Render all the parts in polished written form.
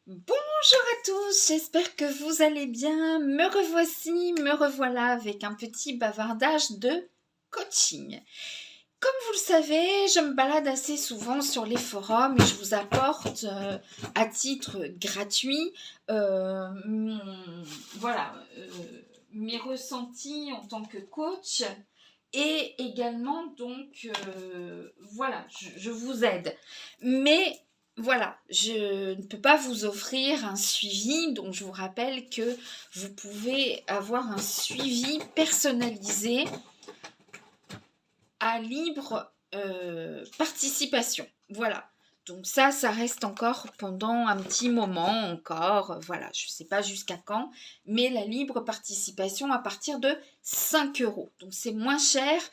Bonjour à tous, j'espère que vous allez bien. Me revoilà avec un petit bavardage de coaching. Comme vous le savez, je me balade assez souvent sur les forums et je vous apporte à titre gratuit voilà, mes ressentis en tant que coach et également donc voilà, je vous aide. Mais voilà, je ne peux pas vous offrir un suivi, donc je vous rappelle que vous pouvez avoir un suivi personnalisé à libre participation. Voilà. Donc ça reste encore pendant un petit moment encore. Voilà, je ne sais pas jusqu'à quand, mais la libre participation à partir de 5 euros. Donc c'est moins cher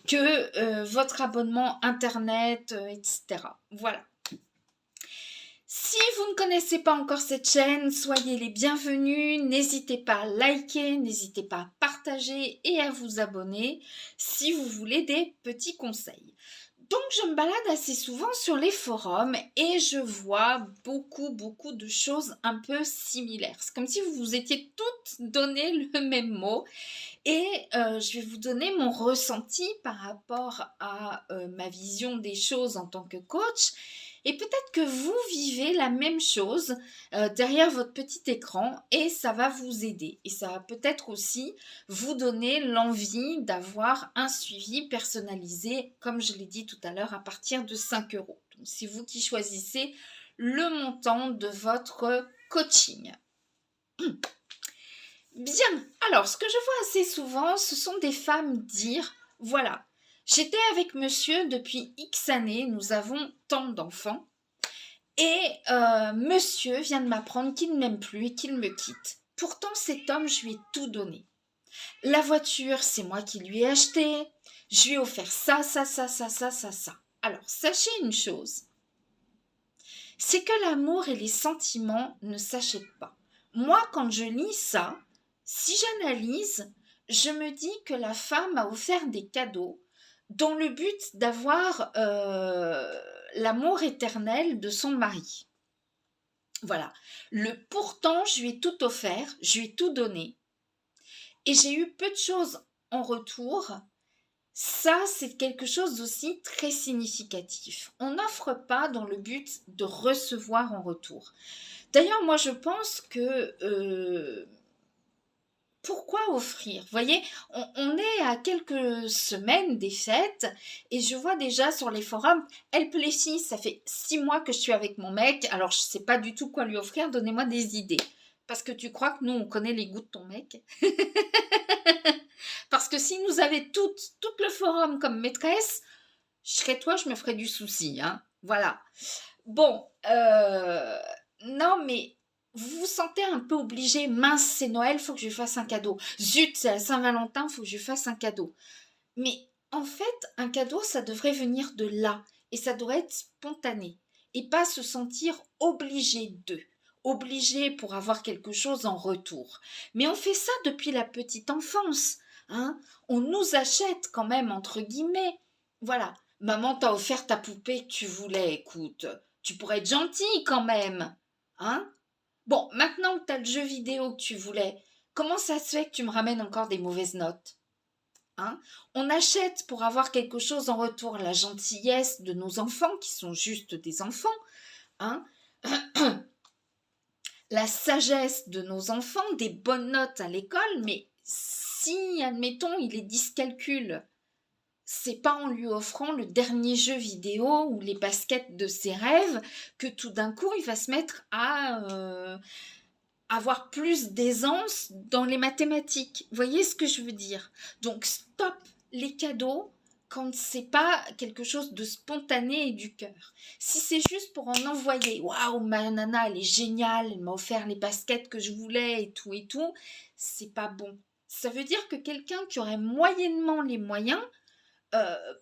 que votre abonnement Internet, etc. Voilà. Si vous ne connaissez pas encore cette chaîne, soyez les bienvenus. N'hésitez pas à liker, n'hésitez pas à partager et à vous abonner si vous voulez des petits conseils. Donc je me balade assez souvent sur les forums et je vois beaucoup de choses un peu similaires. C'est comme si vous vous étiez toutes donné le même mot et je vais vous donner mon ressenti par rapport à ma vision des choses en tant que coach. Et peut-être que vous vivez la même chose derrière votre petit écran et ça va vous aider. Et ça va peut-être aussi vous donner l'envie d'avoir un suivi personnalisé, comme je l'ai dit tout à l'heure, à partir de 5 euros. Donc, c'est vous qui choisissez le montant de votre coaching. Bien, alors ce que je vois assez souvent, ce sont des femmes dire, voilà, j'étais avec monsieur depuis X années, nous avons tant d'enfants, et monsieur vient de m'apprendre qu'il ne m'aime plus et qu'il me quitte. Pourtant cet homme, je lui ai tout donné. La voiture, c'est moi qui lui ai acheté, je lui ai offert ça. Alors, sachez une chose, c'est que l'amour et les sentiments ne s'achètent pas. Moi, quand je lis ça, si j'analyse, je me dis que la femme a offert des cadeaux dans le but d'avoir l'amour éternel de son mari. Voilà. Pourtant, je lui ai tout offert, je lui ai tout donné, et j'ai eu peu de choses en retour. Ça, c'est quelque chose d'aussi très significatif. On n'offre pas dans le but de recevoir en retour. D'ailleurs, moi, je pense que pourquoi offrir? Vous voyez, on est à quelques semaines des fêtes et je vois déjà sur les forums, elle plaît, ça fait 6 mois que je suis avec mon mec, alors je ne sais pas du tout quoi lui offrir, donnez-moi des idées. Parce que tu crois que nous, on connaît les goûts de ton mec? Parce que si nous avait tout le forum comme maîtresse, je serais toi, je me ferais du souci, hein. Voilà. Bon, non, mais vous vous sentez un peu obligé. Mince, c'est Noël, faut que je lui fasse un cadeau. Zut, c'est la Saint-Valentin, faut que je lui fasse un cadeau. Mais en fait, un cadeau, ça devrait venir de là. Et ça devrait être spontané. Et pas se sentir obligé d'eux. Obligé pour avoir quelque chose en retour. Mais on fait ça depuis la petite enfance. Hein, on nous achète quand même, entre guillemets. Voilà. Maman t'a offert ta poupée que tu voulais, écoute. Tu pourrais être gentil quand même. Hein? Bon, maintenant que tu as le jeu vidéo que tu voulais, comment ça se fait que tu me ramènes encore des mauvaises notes? Hein? On achète pour avoir quelque chose en retour, la gentillesse de nos enfants, qui sont juste des enfants. Hein? La sagesse de nos enfants, des bonnes notes à l'école, mais si, admettons, il les dyscalcule, c'est pas en lui offrant le dernier jeu vidéo ou les baskets de ses rêves que tout d'un coup il va se mettre à avoir plus d'aisance dans les mathématiques. Vous voyez ce que je veux dire? Donc stop les cadeaux quand c'est pas quelque chose de spontané et du cœur. Si c'est juste pour en envoyer, waouh, ma nana, elle est géniale, elle m'a offert les baskets que je voulais et tout, c'est pas bon. Ça veut dire que quelqu'un qui aurait moyennement les moyens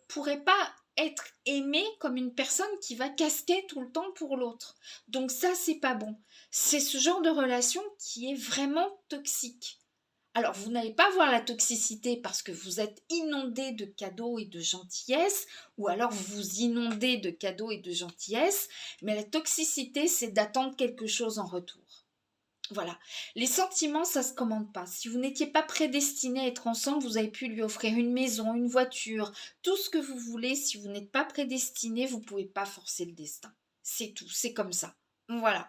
pourrait pas être aimé comme une personne qui va casquer tout le temps pour l'autre. Donc ça, c'est pas bon. C'est ce genre de relation qui est vraiment toxique. Alors, vous n'allez pas voir la toxicité parce que vous êtes inondé de cadeaux et de gentillesse, ou alors vous vous inondez de cadeaux et de gentillesse, mais la toxicité, c'est d'attendre quelque chose en retour. Voilà. Les sentiments, ça se commande pas. Si vous n'étiez pas prédestiné à être ensemble, vous avez pu lui offrir une maison, une voiture, tout ce que vous voulez. Si vous n'êtes pas prédestiné, vous pouvez pas forcer le destin. C'est tout, c'est comme ça. Voilà.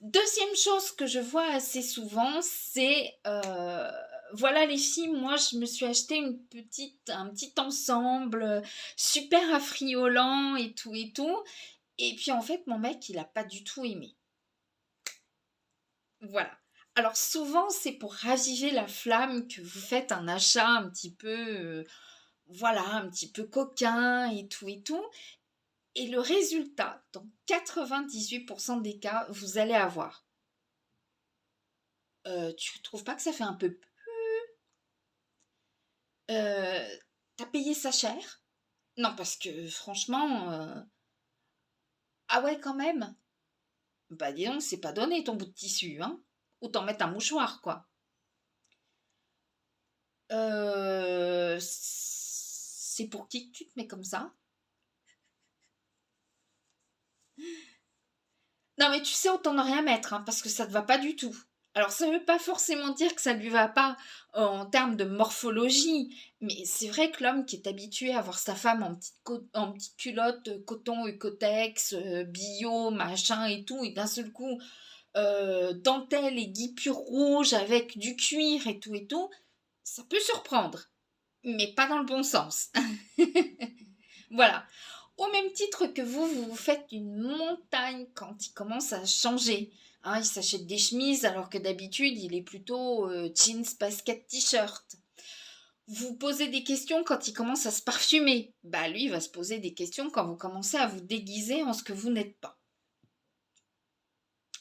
Deuxième chose que je vois assez souvent, c'est voilà les filles, moi je me suis acheté un petit ensemble super affriolant et tout et tout. Et puis en fait, mon mec, il a pas du tout aimé. Voilà. Alors souvent, c'est pour raviver la flamme que vous faites un achat un petit peu, voilà, un petit peu coquin et tout et tout. Et le résultat, dans 98% des cas, vous allez avoir. Tu trouves pas que ça fait un peu... T'as payé ça cher? Non, parce que franchement... Ah ouais, quand même. Bah dis donc, c'est pas donné ton bout de tissu, hein. Autant mettre un mouchoir, quoi. C'est pour qui que tu te mets comme ça? Non, mais tu sais, autant ne rien mettre, hein, parce que ça ne te va pas du tout. Alors, ça ne veut pas forcément dire que ça ne lui va pas en termes de morphologie, mais c'est vrai que l'homme qui est habitué à voir sa femme en petite culotte, coton, Ecotex, bio, machin et tout, et d'un seul coup, dentelle et guipure rouge avec du cuir et tout, ça peut surprendre, mais pas dans le bon sens. Voilà. Au même titre que vous vous faites une montagne quand il commence à changer. Hein, il s'achète des chemises alors que d'habitude il est plutôt jeans, basket, t-shirt. Vous posez des questions quand il commence à se parfumer. Bah lui il va se poser des questions quand vous commencez à vous déguiser en ce que vous n'êtes pas.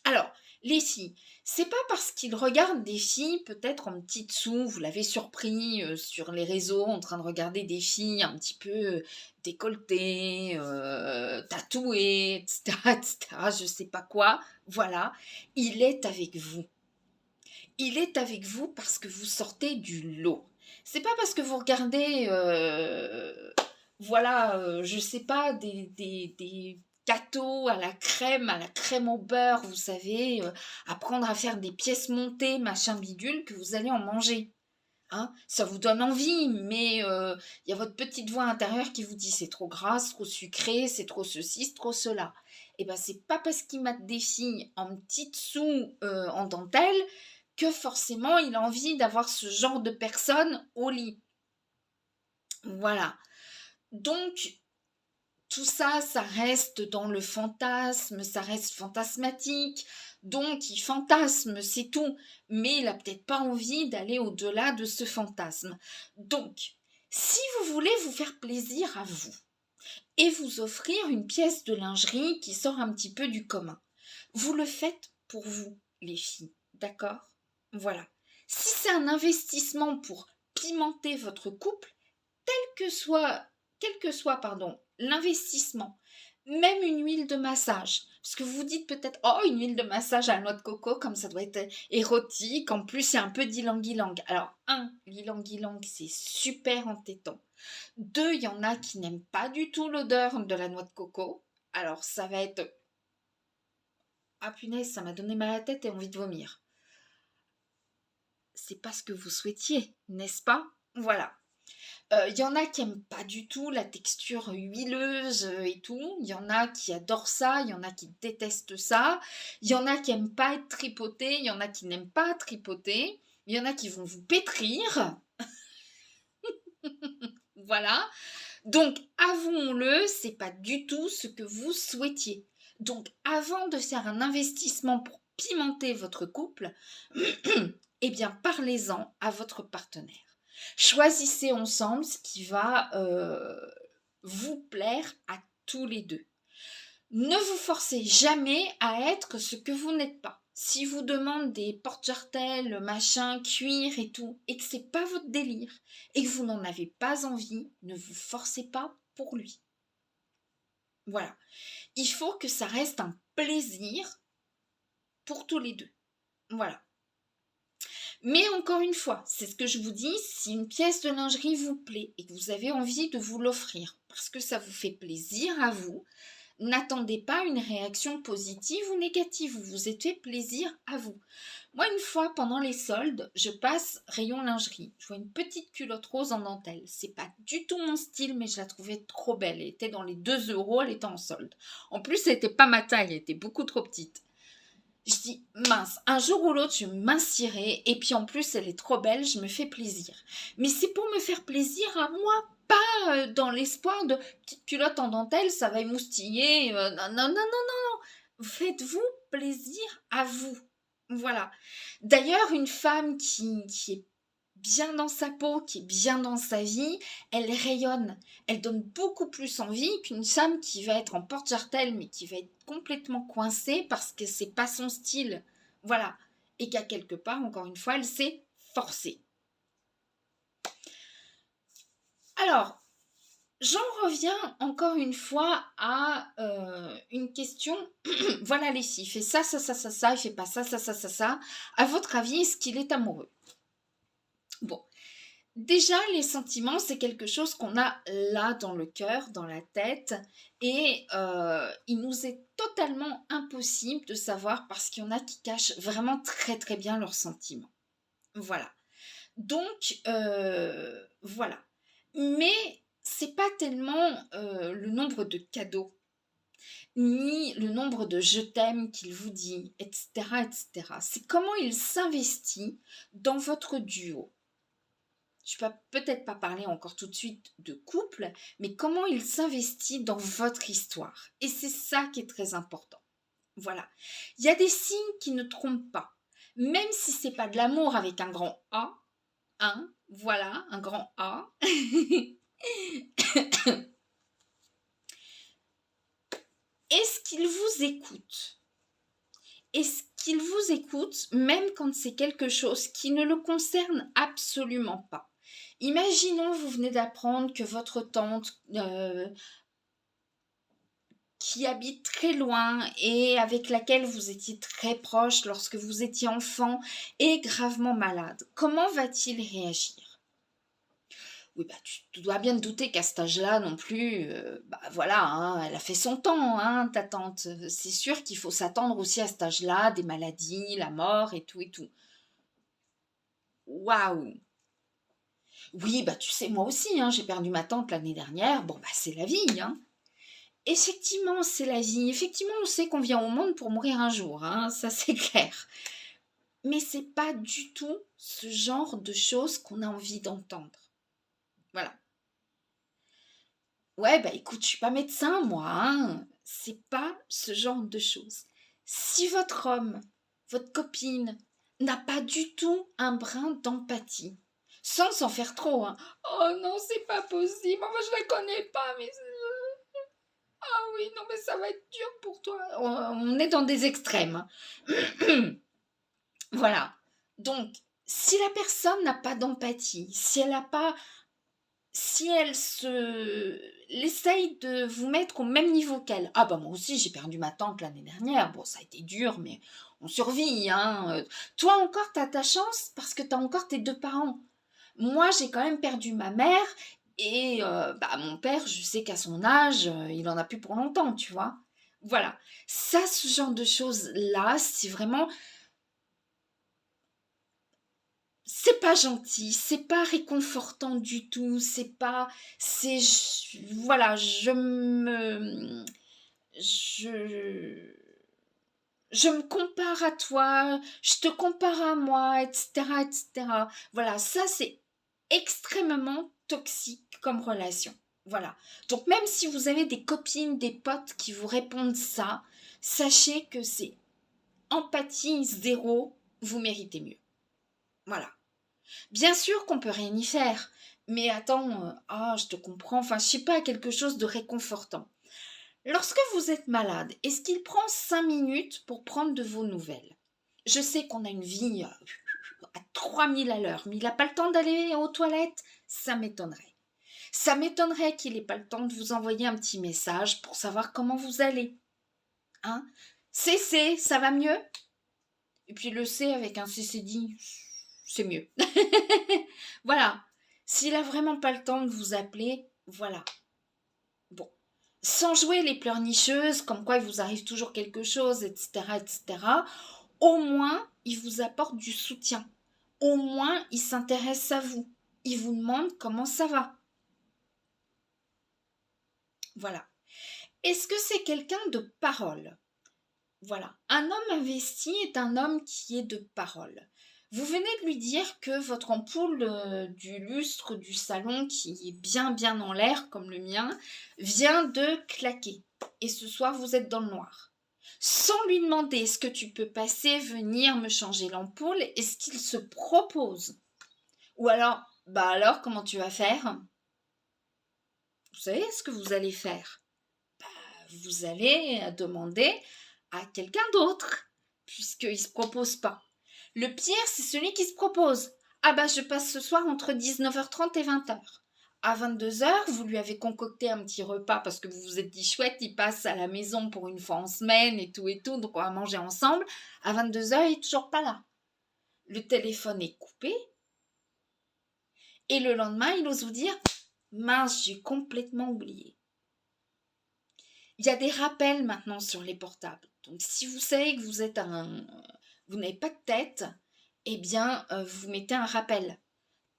Alors, les filles, c'est pas parce qu'il regarde des filles, peut-être en petits dessous, vous l'avez surpris sur les réseaux en train de regarder des filles un petit peu décolletées, tatouées, etc., etc., je sais pas quoi, voilà, il est avec vous. Il est avec vous parce que vous sortez du lot. C'est pas parce que vous regardez, voilà, je sais pas, des gâteaux à la crème au beurre, vous savez, apprendre à faire des pièces montées, machin bidule, que vous allez en manger. Hein, ça vous donne envie, mais il y a votre petite voix intérieure qui vous dit c'est trop gras, c'est trop sucré, c'est trop ceci, c'est trop cela. Et ben c'est pas parce qu'il mate des filles en petites sous en dentelle que forcément il a envie d'avoir ce genre de personne au lit. Voilà. Donc tout ça, ça reste dans le fantasme, ça reste fantasmatique. Donc, il fantasme, c'est tout. Mais il n'a peut-être pas envie d'aller au-delà de ce fantasme. Donc, si vous voulez vous faire plaisir à vous et vous offrir une pièce de lingerie qui sort un petit peu du commun, vous le faites pour vous, les filles. D'accord? Voilà. Si c'est un investissement pour pimenter votre couple, quel que soit pardon, l'investissement, même une huile de massage, parce que vous vous dites peut-être, oh, une huile de massage à la noix de coco, comme ça doit être érotique, en plus il y a un peu d'ylang-ylang. Alors, l'ylang-ylang, c'est super entêtant. Deux, il y en a qui n'aiment pas du tout l'odeur de la noix de coco. Alors, ça va être, ah punaise, ça m'a donné mal à la tête et envie de vomir. C'est pas ce que vous souhaitiez, n'est-ce pas? Voilà. Il y en a qui aiment pas du tout la texture huileuse et tout. Il y en a qui adorent ça, il y en a qui détestent ça. Il y en a qui aiment pas être tripotés, il y en a qui n'aiment pas tripoter. Il y en a qui vont vous pétrir. Voilà. Donc, avouons-le, c'est pas du tout ce que vous souhaitiez. Donc, avant de faire un investissement pour pimenter votre couple, eh bien, parlez-en à votre partenaire. Choisissez ensemble ce qui va vous plaire à tous les deux. Ne vous forcez jamais à être ce que vous n'êtes pas. Si vous demande des porte-jartelles, machin, cuir et tout, et que c'est pas votre délire, et que vous n'en avez pas envie, ne vous forcez pas pour lui. Voilà. Il faut que ça reste un plaisir pour tous les deux. Voilà. Mais encore une fois, c'est ce que je vous dis, si une pièce de lingerie vous plaît et que vous avez envie de vous l'offrir parce que ça vous fait plaisir à vous, n'attendez pas une réaction positive ou négative, vous vous êtes fait plaisir à vous. Moi, une fois, pendant les soldes, je passe rayon lingerie. Je vois une petite culotte rose en dentelle. C'est pas du tout mon style, mais je la trouvais trop belle. Elle était dans les 2 euros, elle était en solde. En plus, elle n'était pas ma taille, elle était beaucoup trop petite. Je dis, mince, un jour ou l'autre, je m'insierai. Et puis en plus, elle est trop belle, je me fais plaisir. Mais c'est pour me faire plaisir à moi, pas dans l'espoir de petite culotte en dentelle, ça va émoustiller. Non, non, non, non, non, non. Faites-vous plaisir à vous. Voilà. D'ailleurs, une femme qui est bien dans sa peau, qui est bien dans sa vie, elle rayonne. Elle donne beaucoup plus envie qu'une femme qui va être en porte-jartel, mais qui va être complètement coincée parce que c'est pas son style. Voilà. Et qu'à quelque part, encore une fois, elle s'est forcée. Alors, j'en reviens encore une fois à une question. Voilà les filles, il fait ça, ça, ça, ça, ça, il fait pas ça, ça, ça, ça, ça. À votre avis, est-ce qu'il est amoureux? Bon, déjà, les sentiments, c'est quelque chose qu'on a là dans le cœur, dans la tête, et il nous est totalement impossible de savoir parce qu'il y en a qui cachent vraiment très très bien leurs sentiments. Voilà. Donc, voilà. Mais c'est pas tellement le nombre de cadeaux, ni le nombre de je t'aime qu'il vous dit, etc., etc. C'est comment il s'investit dans votre duo. Je ne peux peut-être pas parler encore tout de suite de couple, mais comment il s'investit dans votre histoire. Et c'est ça qui est très important. Voilà. Il y a des signes qui ne trompent pas. Même si c'est pas de l'amour avec un grand A, hein, voilà, un grand A. Est-ce qu'il vous écoute? Est-ce qu'il vous écoute même quand c'est quelque chose qui ne le concerne absolument pas? Imaginons, vous venez d'apprendre que votre tante qui habite très loin et avec laquelle vous étiez très proche lorsque vous étiez enfant est gravement malade. Comment va-t-il réagir? Oui, bah, tu dois bien te douter qu'à cet âge-là non plus, bah voilà, hein, elle a fait son temps, hein, ta tante. C'est sûr qu'il faut s'attendre aussi à cet âge-là, des maladies, la mort et tout et tout. Waouh! Oui, bah tu sais, moi aussi, hein, j'ai perdu ma tante l'année dernière. Bon, bah c'est la vie, hein. Effectivement, c'est la vie. Effectivement, on sait qu'on vient au monde pour mourir un jour, hein, ça c'est clair. Mais c'est pas du tout ce genre de choses qu'on a envie d'entendre. Voilà. Ouais, bah écoute, je suis pas médecin, moi, hein. C'est pas ce genre de choses. Si votre homme, votre copine, n'a pas du tout un brin d'empathie, sans s'en faire trop, hein. Oh non, c'est pas possible. Moi, je la connais pas, mais ah oui, non, mais ça va être dur pour toi. On est dans des extrêmes, hein. Voilà. Donc, si la personne n'a pas d'empathie, si elle n'a pas, si elle essaye de vous mettre au même niveau qu'elle. Ah bah moi aussi j'ai perdu ma tante l'année dernière. Bon, ça a été dur, mais on survit, hein. Toi encore t'as ta chance parce que t'as encore tes 2 parents. Moi j'ai quand même perdu ma mère et bah mon père, je sais qu'à son âge, il en a plus pour longtemps, tu vois. Voilà. Ça, ce genre de choses là, c'est vraiment c'est pas gentil, c'est pas réconfortant du tout, c'est pas, voilà, je, je me compare à toi, je te compare à moi, etc., etc. Voilà, ça c'est extrêmement toxique comme relation. Voilà. Donc même si vous avez des copines, des potes qui vous répondent ça, sachez que c'est empathie zéro, vous méritez mieux. Voilà. Bien sûr qu'on peut rien y faire, mais attends, ah, je te comprends, enfin, je sais pas, quelque chose de réconfortant. Lorsque vous êtes malade, est-ce qu'il prend 5 minutes pour prendre de vos nouvelles? Je sais qu'on a une vie à 3000 à l'heure, mais il n'a pas le temps d'aller aux toilettes? Ça m'étonnerait. Ça m'étonnerait qu'il n'ait pas le temps de vous envoyer un petit message pour savoir comment vous allez. Hein? CC, ça va mieux? Et puis le C avec un CC dit, c'est mieux. Voilà. S'il a vraiment pas le temps de vous appeler, voilà. Bon. Sans jouer les pleurnicheuses, comme quoi il vous arrive toujours quelque chose, etc., etc., au moins, il vous apporte du soutien. Au moins, il s'intéresse à vous. Il vous demande comment ça va. Voilà. Est-ce que c'est quelqu'un de parole? Voilà. Un homme investi est un homme qui est de parole. Vous venez de lui dire que votre ampoule du lustre du salon, qui est bien bien en l'air comme le mien, vient de claquer. Et ce soir, vous êtes dans le noir. Sans lui demander est-ce que tu peux passer, venir me changer l'ampoule, est-ce qu'il se propose? Ou alors, bah alors, comment tu vas faire? Vous savez ce que vous allez faire? Vous allez demander à quelqu'un d'autre, puisqu'il ne se propose pas. Le pire, c'est celui qui se propose. Ah bah je passe ce soir entre 19h30 et 20h. À 22h, vous lui avez concocté un petit repas parce que vous vous êtes dit chouette, il passe à la maison pour une fois en semaine et tout, donc on va manger ensemble. À 22h, il n'est toujours pas là. Le téléphone est coupé. Et le lendemain, il ose vous dire mince, j'ai complètement oublié. Il y a des rappels maintenant sur les portables. Donc, si vous savez que vous n'avez pas de tête, eh bien, vous mettez un rappel.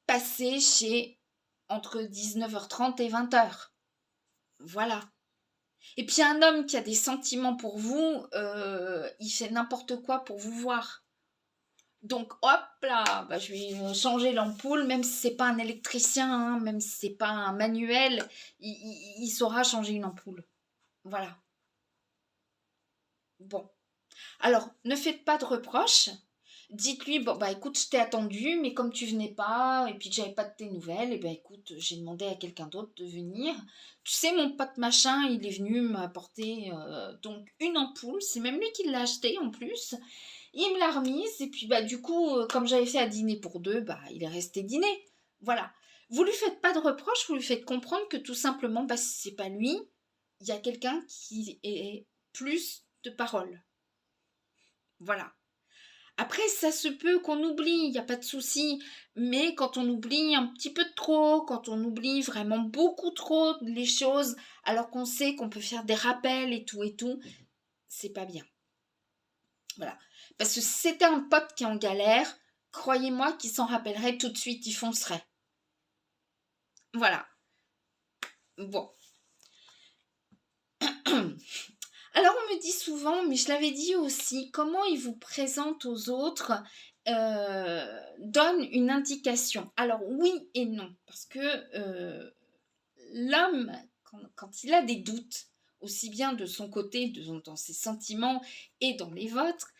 Passez chez entre 19h30 et 20h. Voilà. Et puis, un homme qui a des sentiments pour vous, il fait n'importe quoi pour vous voir. Donc, hop là, bah, je vais changer l'ampoule, même si c'est pas un électricien, hein, même si c'est pas un manuel, il saura changer une ampoule. Voilà. Bon. Alors, ne faites pas de reproches. Dites-lui, bon, bah écoute, je t'ai attendu, mais comme tu venais pas, et puis que j'avais pas de tes nouvelles, et ben écoute, j'ai demandé à quelqu'un d'autre de venir. Tu sais, mon pote machin, il est venu m'apporter donc une ampoule, c'est même lui qui l'a acheté en plus. Il me l'a remise, et puis bah du coup, comme j'avais fait à dîner pour deux, bah il est resté dîner. Voilà. Vous lui faites pas de reproches, vous lui faites comprendre que tout simplement, bah si c'est pas lui, il y a quelqu'un qui est plus de parole. Voilà. Après, ça se peut qu'on oublie, il n'y a pas de souci, mais quand on oublie un petit peu trop, quand on oublie vraiment beaucoup trop les choses, alors qu'on sait qu'on peut faire des rappels et tout, c'est pas bien. Voilà. Parce que si c'était un pote qui est en galère, croyez-moi qu'il s'en rappellerait tout de suite, il foncerait. Voilà. Bon. Alors on me dit souvent, mais je l'avais dit aussi, comment il vous présente aux autres donne une indication. Alors oui et non, parce que l'homme, quand il a des doutes, aussi bien de son côté, dans ses sentiments et dans les vôtres,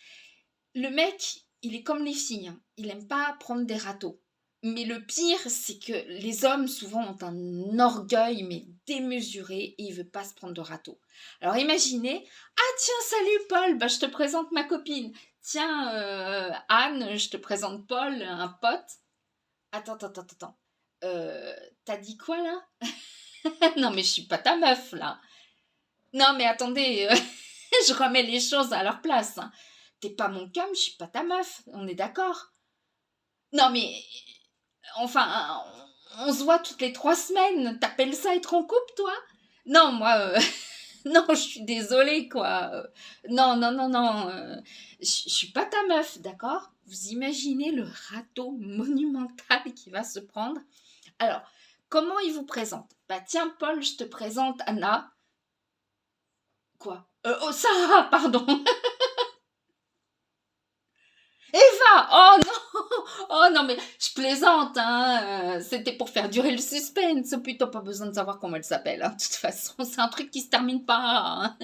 le mec, il est comme les filles, hein, il n'aime pas prendre des râteaux. Mais le pire, c'est que les hommes, souvent, ont un orgueil, mais démesuré, et il ne veut pas se prendre de râteau. Alors imaginez, ah tiens, salut Paul, bah, je te présente ma copine. Tiens, Anne, je te présente Paul, un pote. Attends. T'as dit quoi là? Non mais je suis pas ta meuf là. Non mais attendez, je remets les choses à leur place. Hein. T'es pas mon cum, je suis pas ta meuf, on est d'accord? Non mais enfin, on se voit toutes les 3 semaines. T'appelles ça être en couple, toi? Non, moi, non, je suis désolée, quoi. Non. Je suis pas ta meuf, d'accord? Vous imaginez le râteau monumental qui va se prendre? Alors, comment il vous présente? Bah tiens, Paul, je te présente Anna. Quoi? Oh, Sarah, pardon. Eva! Oh non! Oh non, mais je plaisante, hein. C'était pour faire durer le suspense. Plutôt pas besoin de savoir comment elle s'appelle. Hein. De toute façon, c'est un truc qui se termine pas. Hein.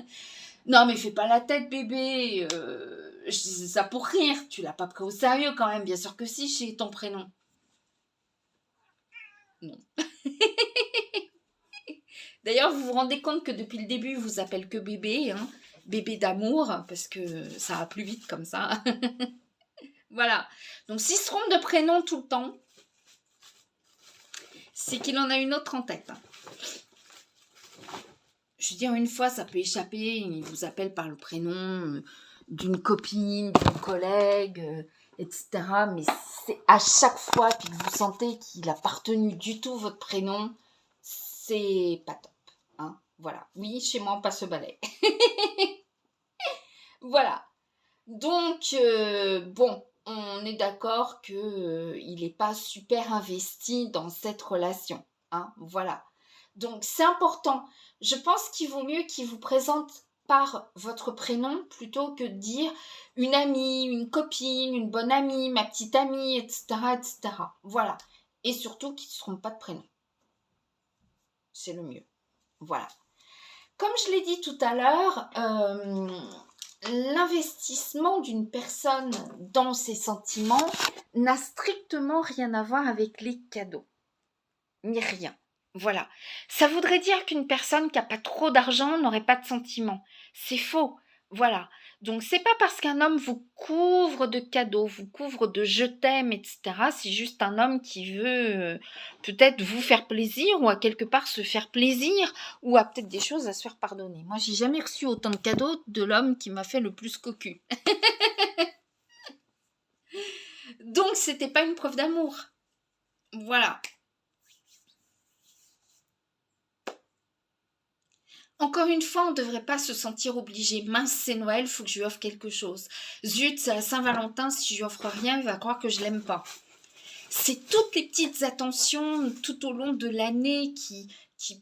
Non, mais fais pas la tête, bébé. Je disais ça pour rire. Tu l'as pas pris au sérieux quand même. Bien sûr que si, j'ai ton prénom. Non. D'ailleurs, vous vous rendez compte que depuis le début, il vous appelle que bébé. Hein. Bébé d'amour, parce que ça va plus vite comme ça. Voilà. Donc, s'il se trompe de prénom tout le temps, c'est qu'il en a une autre en tête. Je veux dire, une fois, ça peut échapper, il vous appelle par le prénom d'une copine, d'une collègue, etc. Mais c'est à chaque fois puis que vous sentez qu'il n'a pas retenu du tout votre prénom, c'est pas top. Hein, voilà. Oui, chez moi, on passe au balai. Voilà. Donc, bon, on est d'accord qu'il n'est pas super investi dans cette relation. Hein, voilà. Donc, c'est important. Je pense qu'il vaut mieux qu'il vous présente par votre prénom plutôt que de dire une amie, une copine, une bonne amie, ma petite amie, etc., etc. Voilà. Et surtout qu'ils ne se trompent pas de prénom. C'est le mieux. Voilà. Comme je l'ai dit tout à l'heure, l'investissement d'une personne dans ses sentiments n'a strictement rien à voir avec les cadeaux, ni rien. Voilà. Ça voudrait dire qu'une personne qui n'a pas trop d'argent n'aurait pas de sentiments. C'est faux. Voilà. Donc, c'est pas parce qu'un homme vous couvre de cadeaux, vous couvre de je t'aime, etc. C'est juste un homme qui veut peut-être vous faire plaisir ou à quelque part se faire plaisir ou a peut-être des choses à se faire pardonner. Moi, j'ai jamais reçu autant de cadeaux de l'homme qui m'a fait le plus cocu. Donc, c'était pas une preuve d'amour. Voilà. Encore une fois, on ne devrait pas se sentir obligé. Mince, c'est Noël, faut que je lui offre quelque chose. Zut, c'est la Saint-Valentin, si je lui offre rien, il va croire que je l'aime pas. C'est toutes les petites attentions tout au long de l'année qui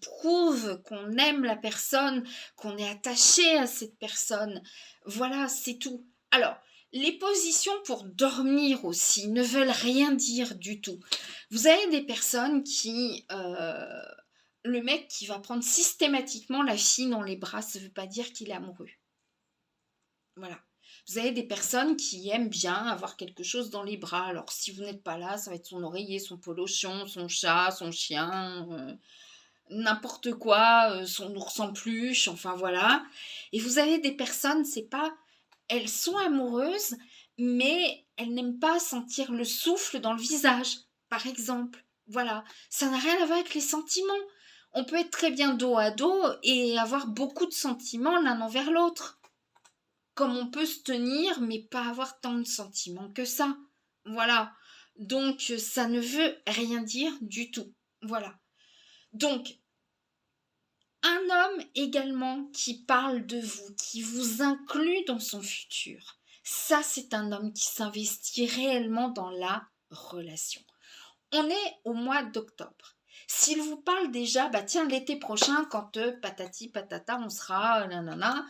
prouvent qu'on aime la personne, qu'on est attaché à cette personne. Voilà, c'est tout. Alors, les positions pour dormir aussi ne veulent rien dire du tout. Vous avez des personnes qui... le mec qui va prendre systématiquement la fille dans les bras, ça ne veut pas dire qu'il est amoureux. Voilà. Vous avez des personnes qui aiment bien avoir quelque chose dans les bras. Alors, si vous n'êtes pas là, ça va être son oreiller, son polochon, son chat, son chien, n'importe quoi, son ours en peluche, enfin voilà. Et vous avez des personnes, c'est pas... Elles sont amoureuses, mais elles n'aiment pas sentir le souffle dans le visage, par exemple. Voilà. Ça n'a rien à voir avec les sentiments. On peut être très bien dos à dos et avoir beaucoup de sentiments l'un envers l'autre. Comme on peut se tenir, mais pas avoir tant de sentiments que ça. Voilà. Donc, ça ne veut rien dire du tout. Voilà. Donc, un homme également qui parle de vous, qui vous inclut dans son futur. Ça, c'est un homme qui s'investit réellement dans la relation. On est au mois d'octobre. S'il vous parle déjà, bah tiens, l'été prochain, quand patati patata, on sera, nanana,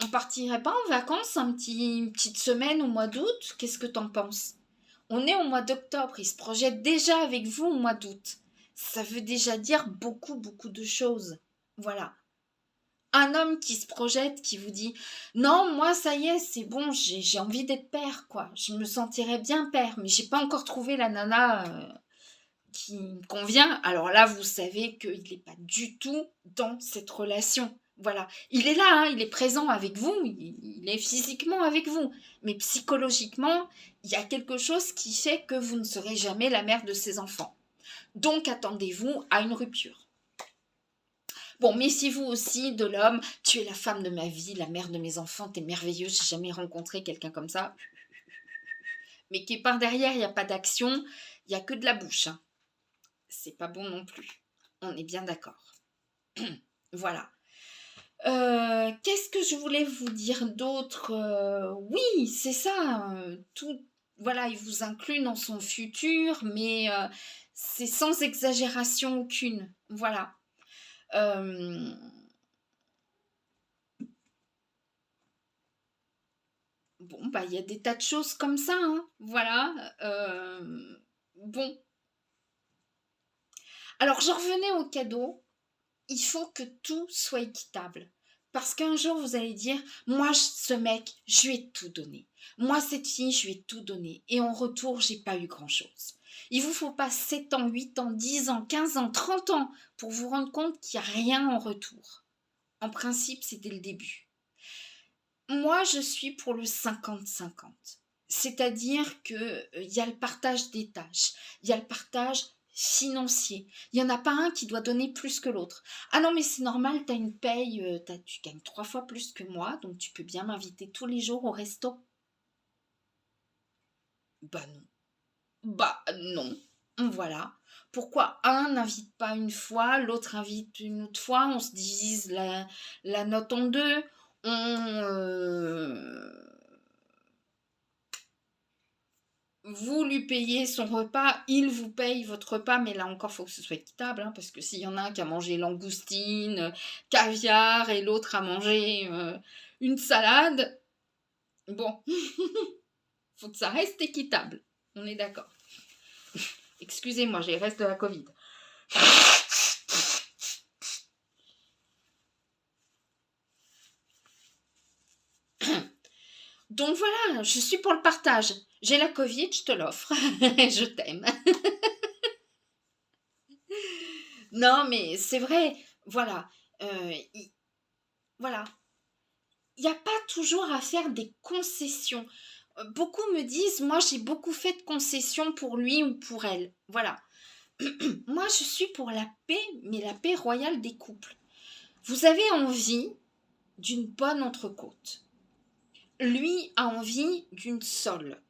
on partirait pas en vacances une petite semaine au mois d'août? Qu'est-ce que t'en penses? On est au mois d'octobre, il se projette déjà avec vous au mois d'août. Ça veut déjà dire beaucoup, beaucoup de choses. Voilà. Un homme qui se projette, qui vous dit non, moi ça y est, c'est bon, j'ai envie d'être père, quoi. Je me sentirais bien père, mais j'ai pas encore trouvé la nana qui me convient. Alors là, vous savez qu'il n'est pas du tout dans cette relation. Voilà, il est là, hein, il est présent avec vous, il est physiquement avec vous, mais psychologiquement, il y a quelque chose qui fait que vous ne serez jamais la mère de ses enfants. Donc attendez-vous à une rupture. Bon, méfiez-vous aussi de l'homme. Tu es la femme de ma vie, la mère de mes enfants, t'es merveilleuse, j'ai jamais rencontré quelqu'un comme ça. Mais qui par derrière, il n'y a pas d'action, il n'y a que de la bouche. Hein. C'est pas bon non plus. On est bien d'accord. Voilà. Qu'est-ce que je voulais vous dire d'autre? Oui, c'est ça. Tout, voilà, il vous inclut dans son futur, mais c'est sans exagération aucune. Voilà. Bon, bah, il y a des tas de choses comme ça, hein. Voilà. Bon. Alors, j'en revenais au cadeau. Il faut que tout soit équitable. Parce qu'un jour, vous allez dire, moi, ce mec, je lui ai tout donné. Moi, cette fille, je lui ai tout donné. Et en retour, j'ai pas eu grand-chose. Il vous faut pas 7 ans, 8 ans, 10 ans, 15 ans, 30 ans pour vous rendre compte qu'il n'y a rien en retour. En principe, c'est dès le début. Moi, je suis pour le 50-50. C'est-à-dire qu'il y a le partage des tâches, il y a le partage financier. Il n'y en a pas un qui doit donner plus que l'autre. Ah non, mais c'est normal, tu as une paye, tu gagnes 3 fois plus que moi, donc tu peux bien m'inviter tous les jours au resto. Bah non. Bah non. Voilà. Pourquoi un n'invite pas une fois, l'autre invite une autre fois, on se divise la note en deux, vous lui payez son repas, il vous paye votre repas, mais là encore, il faut que ce soit équitable, hein, parce que s'il y en a un qui a mangé langoustine, caviar, et l'autre a mangé une salade, bon, faut que ça reste équitable. On est d'accord. Excusez-moi, j'ai le reste de la Covid. Donc voilà, je suis pour le partage. J'ai la Covid, je te l'offre. Je t'aime. Non, mais c'est vrai. Voilà. Euh, il- voilà. Il n'y a pas toujours à faire des concessions. Beaucoup me disent, moi j'ai beaucoup fait de concessions pour lui ou pour elle. Voilà. Moi je suis pour la paix, mais la paix royale des couples. Vous avez envie d'une bonne entrecôte. Lui a envie d'une sole.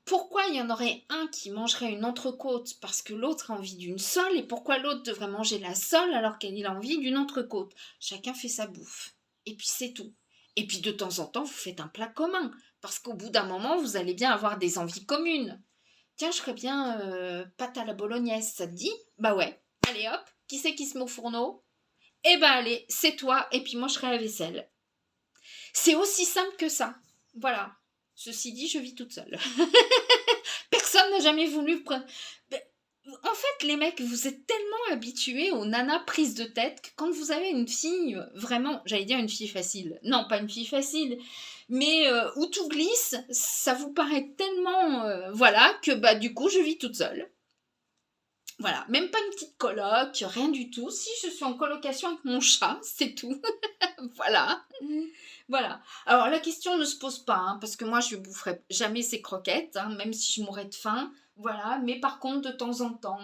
Pourquoi il y en aurait un qui mangerait une entrecôte parce que l'autre a envie d'une sole et pourquoi l'autre devrait manger la sole alors qu'il a envie d'une entrecôte? Chacun fait sa bouffe. Et puis c'est tout. Et puis de temps en temps, vous faites un plat commun parce qu'au bout d'un moment, vous allez bien avoir des envies communes. Tiens, je ferais bien pâte à la bolognaise, ça te dit? Bah ouais. Allez hop, qui c'est qui se met au fourneau? Eh ben allez, c'est toi et puis moi je ferai la vaisselle. C'est aussi simple que ça. Voilà. Ceci dit, je vis toute seule. Personne n'a jamais voulu prendre. En fait, les mecs, vous êtes tellement habitués aux nanas prises de tête que quand vous avez une fille, vraiment, j'allais dire une fille facile. Non, pas une fille facile, mais où tout glisse, ça vous paraît tellement. Voilà, que bah, du coup, je vis toute seule. Voilà, même pas une petite coloc, rien du tout. Si je suis en colocation avec mon chat, c'est tout. Voilà. Voilà. Alors la question ne se pose pas, hein, parce que moi je ne boufferai jamais ces croquettes, hein, même si je mourrais de faim. Voilà. Mais par contre, de temps en temps,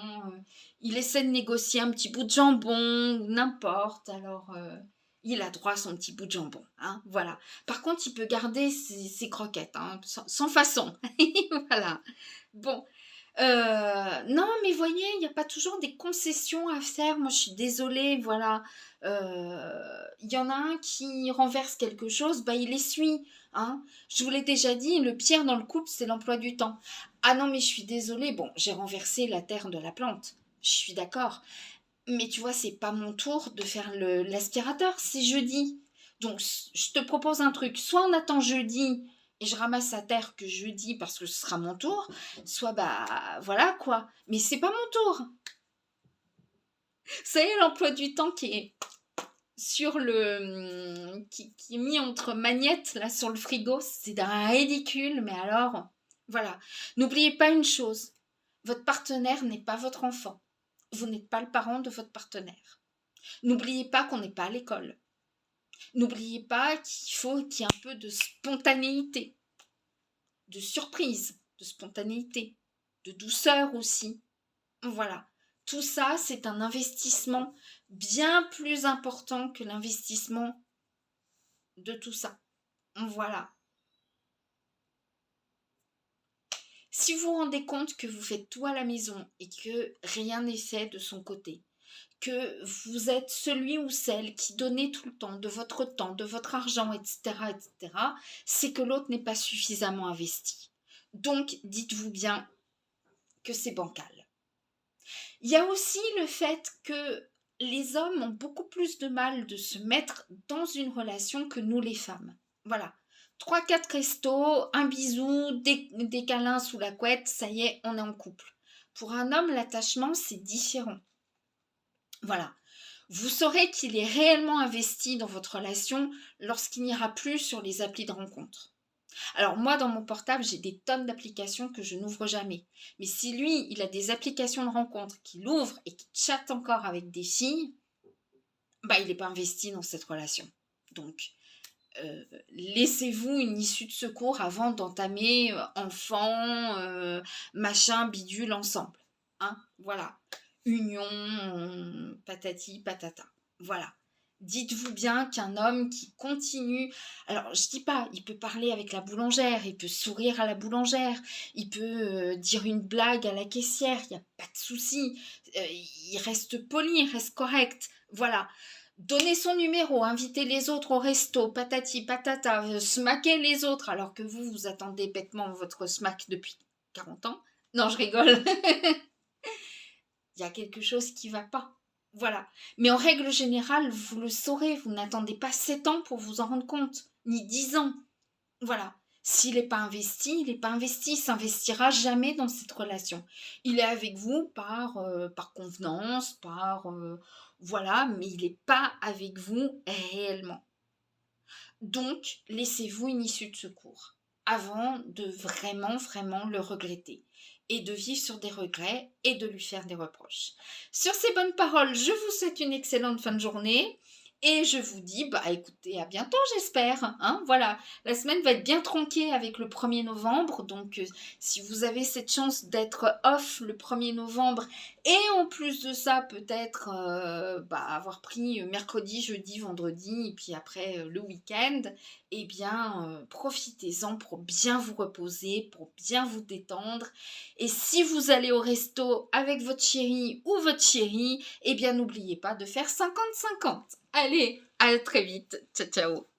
il essaie de négocier un petit bout de jambon ou n'importe. Alors il a droit à son petit bout de jambon. Hein, voilà. Par contre, il peut garder ses croquettes, hein, sans façon. Voilà. Bon. Non, mais voyez, il n'y a pas toujours des concessions à faire. Moi, je suis désolée, voilà. Il y en a un qui renverse quelque chose, bah, il essuie. Hein. Je vous l'ai déjà dit, le pire dans le couple, c'est l'emploi du temps. Ah non, mais je suis désolée. Bon, j'ai renversé la terre de la plante. Je suis d'accord. Mais tu vois, c'est pas mon tour de faire l'aspirateur, c'est jeudi. Donc, je te propose un truc. Soit on attend jeudi et je ramasse la terre que jeudi parce que ce sera mon tour, soit bah voilà quoi. Mais c'est pas mon tour. Vous savez, l'emploi du temps qui est sur qui est mis entre magnettes là sur le frigo, c'est d'un ridicule, mais alors voilà. N'oubliez pas une chose, votre partenaire n'est pas votre enfant. Vous n'êtes pas le parent de votre partenaire. N'oubliez pas qu'on n'est pas à l'école. N'oubliez pas qu'il faut qu'il y ait un peu de spontanéité, de surprise, de spontanéité, de douceur aussi. Voilà. Tout ça, c'est un investissement bien plus important que l'investissement de tout ça. Voilà. Si vous vous rendez compte que vous faites tout à la maison et que rien n'est fait de son côté, que vous êtes celui ou celle qui donnait tout le temps, de votre argent, etc., etc., c'est que l'autre n'est pas suffisamment investi. Donc, dites-vous bien que c'est bancal. Il y a aussi le fait que les hommes ont beaucoup plus de mal de se mettre dans une relation que nous les femmes. Voilà. 3-4 restos, un bisou, des câlins sous la couette, ça y est, on est en couple. Pour un homme, l'attachement, c'est différent. Voilà. Vous saurez qu'il est réellement investi dans votre relation lorsqu'il n'ira plus sur les applis de rencontre. Alors moi, dans mon portable, j'ai des tonnes d'applications que je n'ouvre jamais. Mais si lui, il a des applications de rencontre qu'il ouvre et qui chatte encore avec des filles, bah il n'est pas investi dans cette relation. Donc, laissez-vous une issue de secours avant d'entamer enfant, machin, bidule ensemble. hein, voilà. Union, patati, patata, voilà. Dites-vous bien qu'un homme qui continue, alors je dis pas, il peut parler avec la boulangère, il peut sourire à la boulangère, il peut dire une blague à la caissière, il n'y a pas de souci, il reste poli, il reste correct, voilà. Donner son numéro, inviter les autres au resto, patati patata, smacker les autres alors que vous attendez bêtement votre smack depuis 40 ans. Non, je rigole. Il y a quelque chose qui va pas. Voilà. Mais en règle générale, vous le saurez, vous n'attendez pas 7 ans pour vous en rendre compte, ni 10 ans. Voilà. S'il n'est pas investi, il n'est pas investi, il s'investira jamais dans cette relation. Il est avec vous par convenance, voilà, mais il n'est pas avec vous réellement. Donc, laissez-vous une issue de secours avant de vraiment, vraiment le regretter et de vivre sur des regrets et de lui faire des reproches. Sur ces bonnes paroles, je vous souhaite une excellente fin de journée et je vous dis, bah écoutez, à bientôt j'espère. Hein, voilà, la semaine va être bien tronquée avec le 1er novembre, donc si vous avez cette chance d'être off le 1er novembre et en plus de ça peut-être avoir pris mercredi, jeudi, vendredi et puis après le week-end, eh bien profitez-en pour bien vous reposer, pour bien vous détendre. Et si vous allez au resto avec votre chéri ou votre chérie, eh bien n'oubliez pas de faire 50-50. Allez, à très vite. Ciao, ciao.